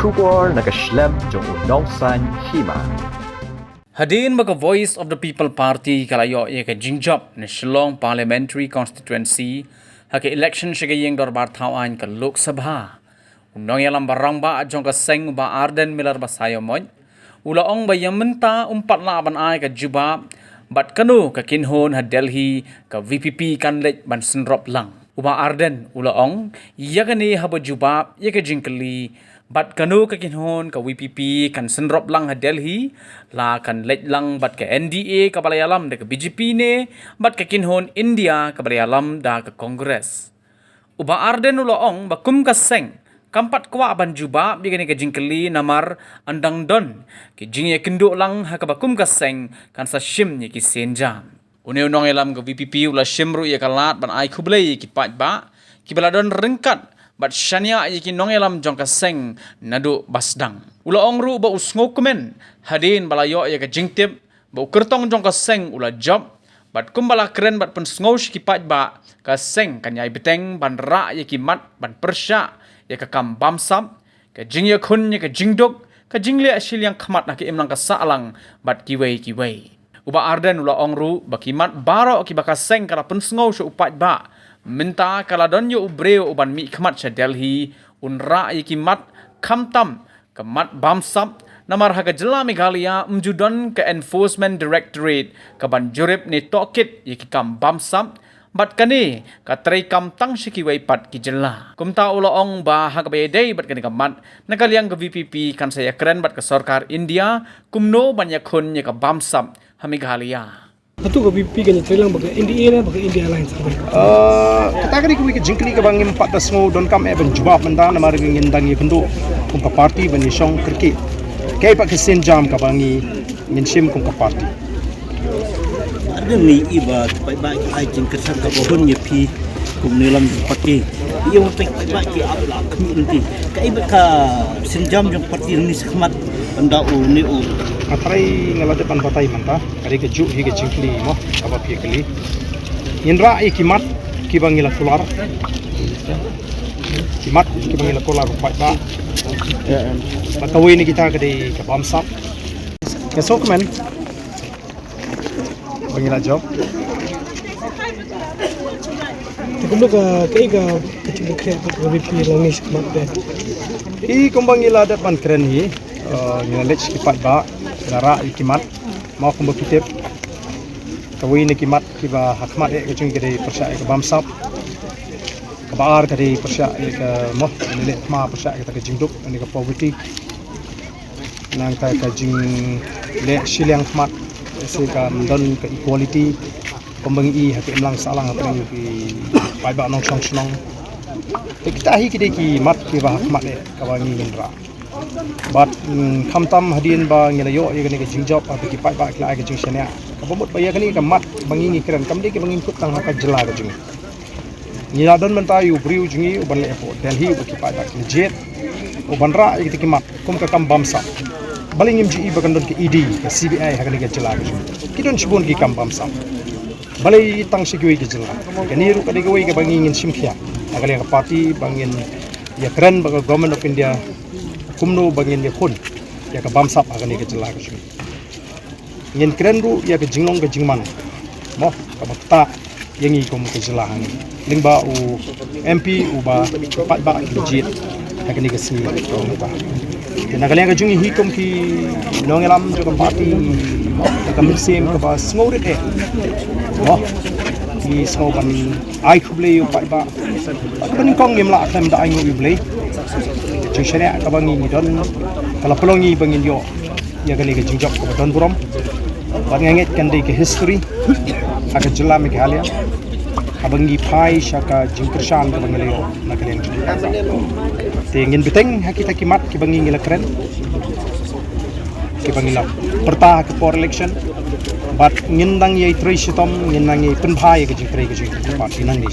Shubor nakaslem jong unongsan hima. Hadin baga Voice of the People Party kalayo ye ka Jingjop na Shillong Parliamentary Constituency hake election shigayeng dorbar thawan ka Lok Sabha. Unong yalam barang ba jong ka seng ba Arden Miller ba sayo moy. Ulaong ba yamenta umpat laban ay ka Juba bat kanu ka kinhon ha Delhi ka VPP kanlet ban senrop lang. Uba Arden ulaong yagani haba Juba ye ka jingkali bat kanu ka kinhon ka VPP kan senrop lang ha Delhi la kan let lang bat ka NDA ka balayalam da ka BJP ne bat ka kinhon India ka balayalam da ka Congress. Uba Arden ulaong bakum ka seng kampat kwa ban Juba bigani ka jingkali namar andang don ki jingye kendo lang ha ka bakum ka seng kan sa shim ni ki senjam. Unong elam ka VPP ula shimru ya kalat ban ai kublai ki pat ba ki baladon rengkat bat shania ki nong elam jong ka seng nadu basdang. Ula ongru ba usngok komen hadin balayo ya ka jingtip ba ukertong jong ka seng ula job bat kumbala keren bat pen sngosh ki pat ba ka seng kanyai beteng ban ra ya ki mat ban persya ya ka kam bamsap ka jingya kun ya ka jingdok ka jingle asil yang khamat na ki imlang ka saalang bat kiwei. Uba Arden ula ongru bakimat baro ki baka seng kala pensngau shu upat ba minta kala donyo ubreo uban mi khamat sha Delhi unra yikimat khamtam kamat bamsap namar haga jela Meghalaya mjudon ke Enforcement Directorate ka ban jurip ni tokit yikikam bamsap bat kani ka tray kam tang shiki wai pat ki jela kumta ula ong ba haga bayday bat kani kamat nakaliang ka VPP kan saya keren bat ka sarkar India kumno banyak khun ya ka bamsap Meghalaya. Betul ke VP kan Thailand bagi NDA lah bagi India Alliance. Kita kali kuwi ke jingkli ke bangim 14 ngo don kam eben jawab menda namar ngin dangi kendo kumpa party ban yong kriki. Kay pak kesen jam ka bangi ngin sim kumpa party. Ada ni iba baik ai jing kesan ka bohon ye pi kum nilam party. Ia mutek baik ki abla community. Kay ka senjam jong party ni sekhmat anda ni Atrai ngala depan batai manta kari ke juk hi ke jingkli mo apa pi kali indra i kimat ki bangila tular kimat ki bangila tular pat ba patawi ni kita ke di ke bamsap ke sokmen bangila job Tekulu ka kay ka kecil kecil VP langis mat deh. I kumbangila depan keren hi ngala lech ki pat ba lara ikimat mau kumbo kitip kawi ni kimat kiba hakmat ke chung gede persya ke bamsap kabar kade persya ke mo ni ma persya ke jingduk ni ke poverty nang ka jing le silang khmat se ka don ke equality kombangi hak imlang salang apa ni ki pai ba nong song snong kita hi kide ki mat kiba hakmat ka bangi indra bat khamtam hadin ba ngelayo ye gani ke jingjop apa ki pai ba kla ke jingshania ka bomot ba ye gani ka mat bangi ngi keren kam de ke bangi kut tang haka jela ke jing ni ladon menta yu briu jingi uban le po Delhi u ki pai ba ki jet uban ra ye ki mat kum ka kam bamsa baling im ji ba kan don ke ED ke CBI haka ni ke jela ke jing ki don shibon ki kam bamsa balai tang sikwi ke jela ke ni ru ka de ke wi ke bangi ngin simkhia haka le ka party bangin ya keren ba government of India kumno bangin ye khun ya ka bamsap agani ke jela ke ngin kren ru ya ke jinglong ke jingman mo ka bakta yengi kom ke jela hang lingba u MP u ba pat ba ke jit agani ke si to ba na kalian ke jungi hikom ki nongelam jo ka party ka misim ka ba sngorit mo ki snoban ai khuble u pat ba ban kong ngim la tham da ai ngu blei jingshania ka bangi ni don kala pelongi bangin yo ya kali ke jingjok ko don burom banganget kan de ke history aka jela Meghalaya abangi pai shaka jingkershan ka bangi yo na kali tengin beteng hakita kimat ki bangi ngila keren ki bangi la perta ke for election but ngindang ye tri sitom ngindang ye penbhai ke jingkre ke jing party nang ni